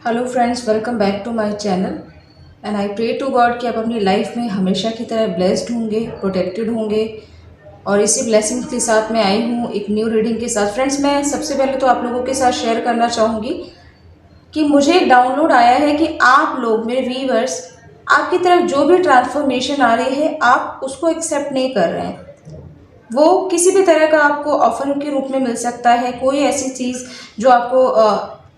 Hello friends, welcome back to my channel and I pray to God कि आप अपनी life में हमेशा की तरह ब्लेस्ड होंगे, प्रोटेक्टेड होंगे। और इसी ब्लेसिंग्स के साथ मैं आई हूँ एक न्यू रीडिंग के साथ। फ्रेंड्स, मैं सबसे पहले तो आप लोगों के साथ शेयर करना चाहूँगी कि मुझे एक डाउनलोड आया है कि आप लोग, मेरे व्यूवर्स, आपकी तरफ जो भी ट्रांसफॉर्मेशन आ रही है आप उसको एक्सेप्ट नहीं कर रहे हैं। वो किसी भी तरह का आपको ऑफर के रूप में मिल सकता है, कोई ऐसी चीज़ जो आपको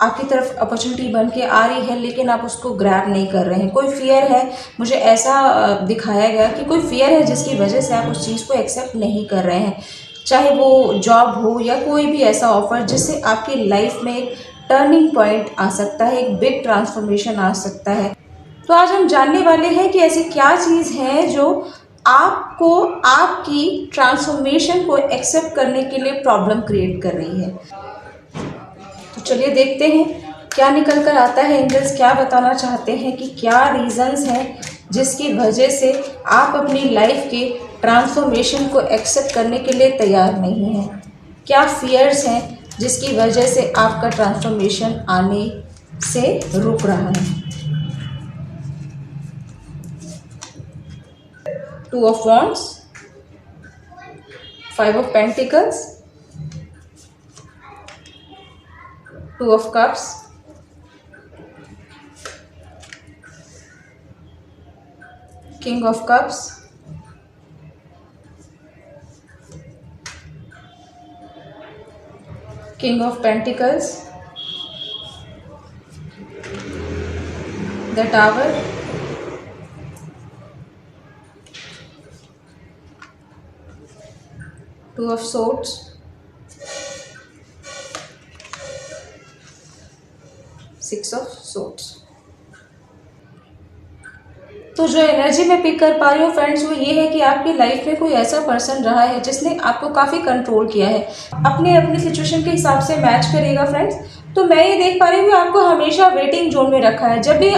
आपकी तरफ अपॉर्चुनिटी बन के आ रही है लेकिन आप उसको ग्रैब नहीं कर रहे हैं। कोई फियर है, मुझे ऐसा दिखाया गया कि कोई फियर है जिसकी वजह से आप उस चीज़ को एक्सेप्ट नहीं कर रहे हैं, चाहे वो जॉब हो या कोई भी ऐसा ऑफर जिससे आपकी लाइफ में एक टर्निंग पॉइंट आ सकता है, एक बिग ट्रांसफॉर्मेशन आ सकता है। तो आज हम जानने वाले हैं कि ऐसी क्या चीज़ है जो आपको आपकी ट्रांसफॉर्मेशन को एक्सेप्ट करने के लिए प्रॉब्लम क्रिएट कर रही है। तो चलिए देखते हैं क्या निकल कर आता है। एंजल्स क्या बताना चाहते हैं कि क्या रीजंस हैं जिसकी वजह से आप अपनी लाइफ के ट्रांसफॉर्मेशन को एक्सेप्ट करने के लिए तैयार नहीं हैं। क्या फियर्स हैं जिसकी वजह से आपका ट्रांसफॉर्मेशन आने से रुक रहा है। Two of Wands, Five of Pentacles, Two of Cups, King of Cups, King of Pentacles, the Tower, Two of Swords, Six of Swords। तो जो एनर्जी मैं पिक कर पा रही हूँ फ्रेंड्स वो ये है कि आपकी लाइफ में कोई ऐसा पर्सन रहा है जिसने आपको काफ़ी कंट्रोल किया है, अपने अपनी सिचुएशन के हिसाब से मैच करेगा फ्रेंड्स। तो मैं ये देख पा रही हूँ कि आपको हमेशा वेटिंग जोन में रखा है। जब भी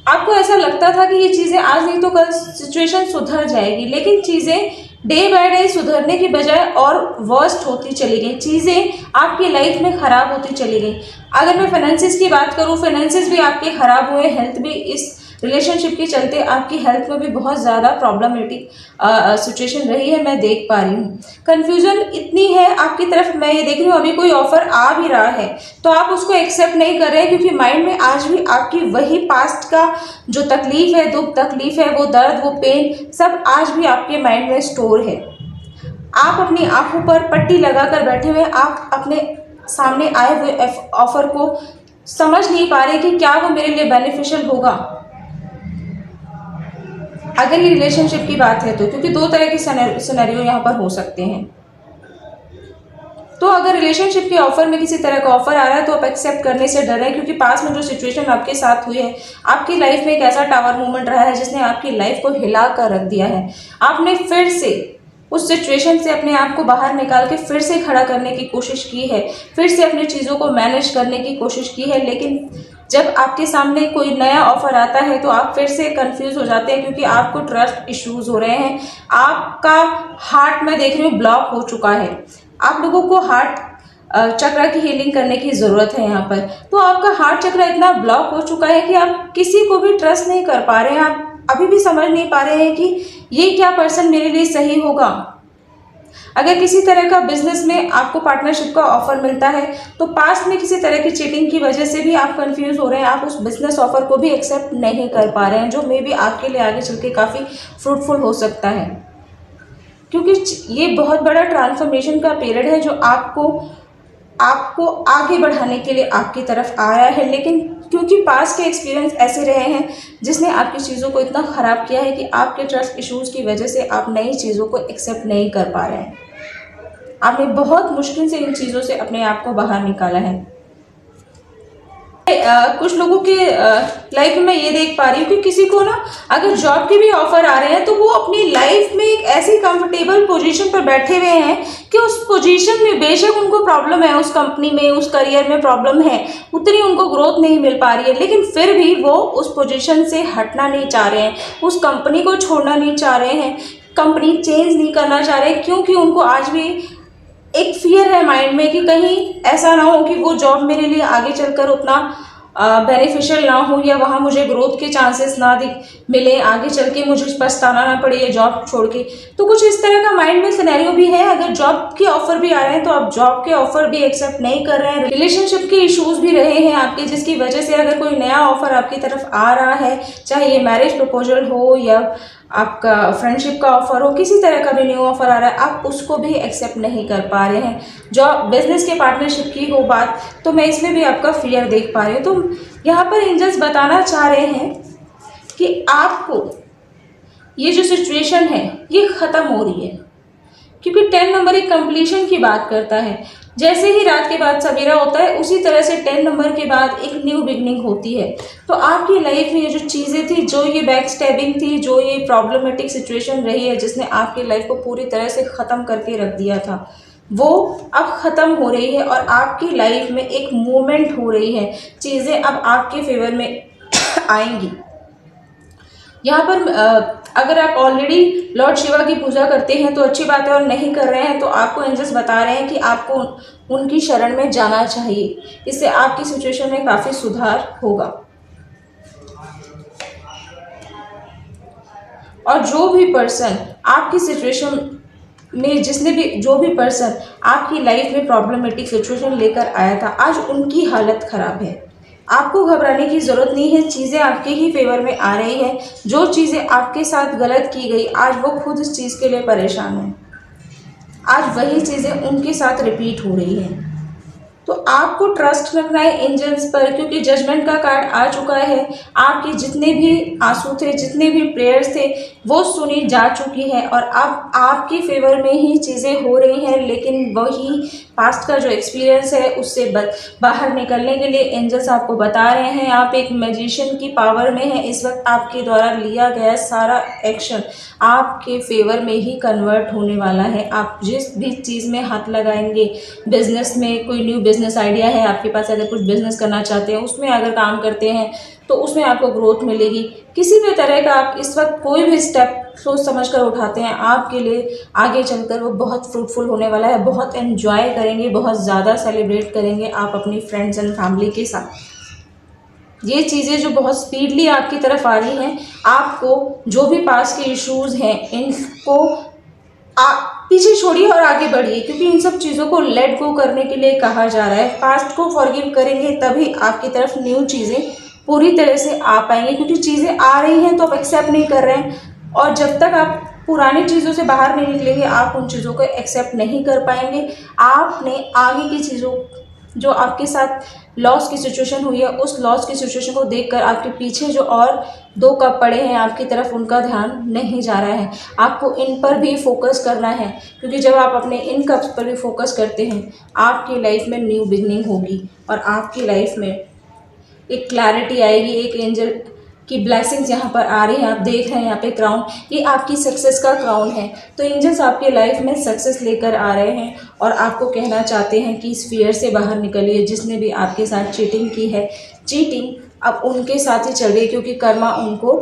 आपको ऐसा लगता था कि ये चीज़ें आज नहीं तो कल सिचुएशन सुधर जाएगी, लेकिन चीज़ें डे बाय डे सुधरने की बजाय और वर्स्ट होती चली गई, चीज़ें आपकी लाइफ में ख़राब होती चली गई। अगर मैं फाइनेंसिस की बात करूँ, फाइनेंसिस भी आपके ख़राब हुए, हेल्थ भी इस रिलेशनशिप के चलते आपकी हेल्थ में भी बहुत ज़्यादा प्रॉब्लमेटिक सिचुएशन रही है, मैं देख पा रही हूँ। कन्फ्यूजन इतनी है आपकी तरफ, मैं ये देख रही हूँ अभी कोई ऑफर आ भी रहा है तो आप उसको एक्सेप्ट नहीं कर रहे हैं क्योंकि माइंड में आज भी आपकी वही पास्ट का जो तकलीफ है, दुख तकलीफ है, वो दर्द, वो पेन सब आज भी आपके माइंड में स्टोर है। आप अपनी आंखों पर पट्टी लगाकर बैठे हुए, आप अपने सामने आए हुए ऑफर को समझ नहीं पा रहे कि क्या वो मेरे लिए बेनिफिशियल होगा। अगर ये रिलेशनशिप की बात है तो, क्योंकि दो तरह के सिनेरियो यहाँ पर हो सकते हैं। तो अगर रिलेशनशिप के ऑफर में किसी तरह का ऑफर आ रहा है तो आप एक्सेप्ट करने से डर रहे हैं क्योंकि पास में जो सिचुएशन आपके साथ हुई है, आपकी लाइफ में एक ऐसा टावर मूवमेंट रहा है जिसने आपकी लाइफ को हिला कर रख दिया है। आपने फिर से उस सिचुएशन से अपने आप को बाहर निकाल के फिर से खड़ा करने की कोशिश की है, फिर से अपनी चीज़ों को मैनेज करने की कोशिश की है, लेकिन जब आपके सामने कोई नया ऑफर आता है तो आप फिर से कंफ्यूज हो जाते हैं क्योंकि आपको ट्रस्ट इश्यूज हो रहे हैं। आपका हार्ट, मैं देख रही हूँ, ब्लॉक हो चुका है। आप लोगों को हार्ट चक्र की हीलिंग करने की ज़रूरत है यहाँ पर। तो आपका हार्ट चक्र इतना ब्लॉक हो चुका है कि आप किसी को भी ट्रस्ट नहीं कर पा रहे हैं। आप अभी भी समझ नहीं पा रहे हैं कि ये क्या पर्सन मेरे लिए सही होगा। अगर किसी तरह का बिजनेस में आपको पार्टनरशिप का ऑफर मिलता है तो पास्ट में किसी तरह की चीटिंग की वजह से भी आप कंफ्यूज हो रहे हैं, आप उस बिजनेस ऑफर को भी एक्सेप्ट नहीं कर पा रहे हैं जो मे बी आपके लिए आगे चल के काफ़ी फ्रूटफुल हो सकता है, क्योंकि ये बहुत बड़ा ट्रांसफॉर्मेशन का पीरियड है जो आपको आगे बढ़ाने के लिए आपकी तरफ आया है। लेकिन क्योंकि पास्ट के एक्सपीरियंस ऐसे रहे हैं जिसने आपकी चीज़ों को इतना ख़राब किया है कि आपके ट्रस्ट इश्यूज़ की वजह से आप नई चीज़ों को एक्सेप्ट नहीं कर पा रहे हैं। आपने बहुत मुश्किल से इन चीज़ों से अपने आप को बाहर निकाला है। कुछ लोगों के लाइफ में मैं ये देख पा रही हूँ कि किसी को ना अगर जॉब के भी ऑफर आ रहे हैं तो वो अपनी लाइफ में एक ऐसी कंफर्टेबल पोजीशन पर बैठे हुए हैं कि उस पोजीशन में बेशक उनको प्रॉब्लम है, उस कंपनी में, उस करियर में प्रॉब्लम है, उतनी उनको ग्रोथ नहीं मिल पा रही है, लेकिन फिर भी वो उस पोजीशन से हटना नहीं चाह रहे हैं, उस कंपनी को छोड़ना नहीं चाह रहे हैं, कंपनी चेंज नहीं करना चाह रहे, क्योंकि उनको आज भी एक फियर है माइंड में कि कहीं ऐसा ना हो कि वो जॉब मेरे लिए आगे चलकर उतना बेनिफिशियल ना हो या वहाँ मुझे ग्रोथ के चांसेस ना मिले, आगे चल के मुझे पछताना ना पड़े ये जॉब छोड़ के। तो कुछ इस तरह का माइंड में सिनेरियो भी है। अगर जॉब के ऑफर भी आ रहे हैं तो आप जॉब के ऑफर भी एक्सेप्ट नहीं कर रहे हैं। रिलेशनशिप के इश्यूज भी रहे हैं आपके, जिसकी वजह से अगर कोई नया ऑफर आपकी तरफ आ रहा है, चाहे ये मैरिज प्रपोजल हो या आपका फ्रेंडशिप का ऑफर हो, किसी तरह का भी न्यू ऑफर आ रहा है, आप उसको भी एक्सेप्ट नहीं कर पा रहे हैं। जॉब बिजनेस के पार्टनरशिप की हो बात, तो मैं इसमें भी आपका फियर देख पा रही हूँ। तो यहाँ पर एंजल्स बताना चाह रहे हैं कि आपको ये जो सिचुएशन है ये ख़त्म हो रही है, क्योंकि 10 नंबर एक कंप्लीशन की बात करता है। जैसे ही रात के बाद सवेरा होता है, उसी तरह से 10 नंबर के बाद एक न्यू बिगनिंग होती है। तो आपकी लाइफ में ये जो चीज़ें थी, जो ये बैक स्टैबिंग थी, जो ये प्रॉब्लमेटिक सिचुएशन रही है जिसने आपकी लाइफ को पूरी तरह से ख़त्म करके रख दिया था, वो अब ख़त्म हो रही है और आपकी लाइफ में एक मूवमेंट हो रही है। चीज़ें अब आपके फेवर में आएंगी। यहाँ पर अगर आप ऑलरेडी लॉर्ड शिवा की पूजा करते हैं तो अच्छी बात है, और नहीं कर रहे हैं तो आपको एंजल्स बता रहे हैं कि आपको उनकी शरण में जाना चाहिए। इससे आपकी सिचुएशन में काफ़ी सुधार होगा। और जो भी पर्सन आपकी सिचुएशन में, जो भी पर्सन आपकी लाइफ में प्रॉब्लमेटिक सिचुएशन लेकर आया था, आज उनकी हालत ख़राब है। आपको घबराने की ज़रूरत नहीं है, चीज़ें आपके ही फेवर में आ रही हैं। जो चीज़ें आपके साथ गलत की गई, आज वो खुद इस चीज़ के लिए परेशान हैं। आज वही चीज़ें उनके साथ रिपीट हो रही हैं। तो आपको ट्रस्ट रखना है एंजल्स पर, क्योंकि जजमेंट का कार्ड आ चुका है। आपके जितने भी आंसू थे, जितने भी प्रेयर्स थे, वो सुनी जा चुकी है और अब आपके फेवर में ही चीज़ें हो रही हैं। लेकिन वही पास्ट का जो एक्सपीरियंस है उससे बाहर निकलने के लिए एंजल्स आपको बता रहे हैं, आप एक मैजिशियन की पावर में हैं। इस वक्त आपके द्वारा लिया गया सारा एक्शन आपके फेवर में ही कन्वर्ट होने वाला है। आप जिस भी चीज़ में हाथ लगाएंगे, बिजनेस में कोई न्यू बिजनेस आइडिया है आपके पास, अगर कुछ बिजनेस करना चाहते हैं, उसमें अगर काम करते हैं तो उसमें आपको ग्रोथ मिलेगी। किसी भी तरह का आप इस वक्त कोई भी स्टेप सोच समझ कर उठाते हैं, आपके लिए आगे चलकर वो बहुत फ्रूटफुल होने वाला है। बहुत एंजॉय करेंगे, बहुत ज़्यादा सेलिब्रेट करेंगे आप अपनी फ्रेंड्स एंड फैमिली के साथ। ये चीज़ें जो बहुत स्पीडली आपकी तरफ आ रही हैं, आपको जो भी पास के इश्यूज़ हैं इनको पीछे छोड़िए और आगे बढ़िए, क्योंकि इन सब चीज़ों को लेट गो करने के लिए कहा जा रहा है। पास्ट को फॉरगिव करेंगे तभी आपकी तरफ न्यू चीज़ें पूरी तरह से आ पाएंगे, क्योंकि चीज़ें आ रही हैं तो आप एक्सेप्ट नहीं कर रहे हैं, और जब तक आप पुरानी चीज़ों से बाहर नहीं निकलेंगे आप उन चीज़ों को एक्सेप्ट नहीं कर पाएंगे। आपने आगे की चीज़ों, जो आपके साथ लॉस की सिचुएशन हुई है, उस लॉस की सिचुएशन को देखकर आपके पीछे जो और 2 कप पड़े हैं आपकी तरफ, उनका ध्यान नहीं जा रहा है। आपको इन पर भी फोकस करना है, क्योंकि जब आप अपने इन कप्स पर भी फोकस करते हैं, आपकी लाइफ में न्यू बिगनिंग होगी और आपकी लाइफ में एक क्लैरिटी आएगी। एक एंजल की ब्लेसिंग्स यहाँ पर आ रही हैं। आप देख रहे हैं यहाँ पे क्राउन, ये आपकी सक्सेस का क्राउन है। तो एंजल्स आपके लाइफ में सक्सेस लेकर आ रहे हैं और आपको कहना चाहते हैं कि इस फियर से बाहर निकलिए। जिसने भी आपके साथ चीटिंग की है, चीटिंग अब उनके साथ ही चल रही है, क्योंकि कर्मा उनको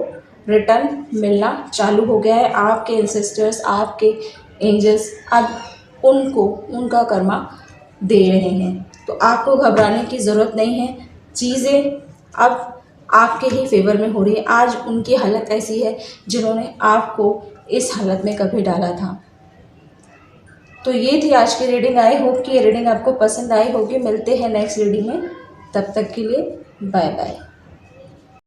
रिटर्न मिलना चालू हो गया है। आपके एंसेस्टर्स, आपके एंजल्स अब उनको उनका कर्मा दे रहे हैं। तो आपको घबराने की ज़रूरत नहीं है, चीज़ें अब आपके ही फेवर में हो रही है। आज उनकी हालत ऐसी है जिन्होंने आपको इस हालत में कभी डाला था। तो ये थी आज की रीडिंग। आई होप कि ये रीडिंग आपको पसंद आई होगी। मिलते हैं नेक्स्ट रीडिंग में, तब तक के लिए बाय बाय।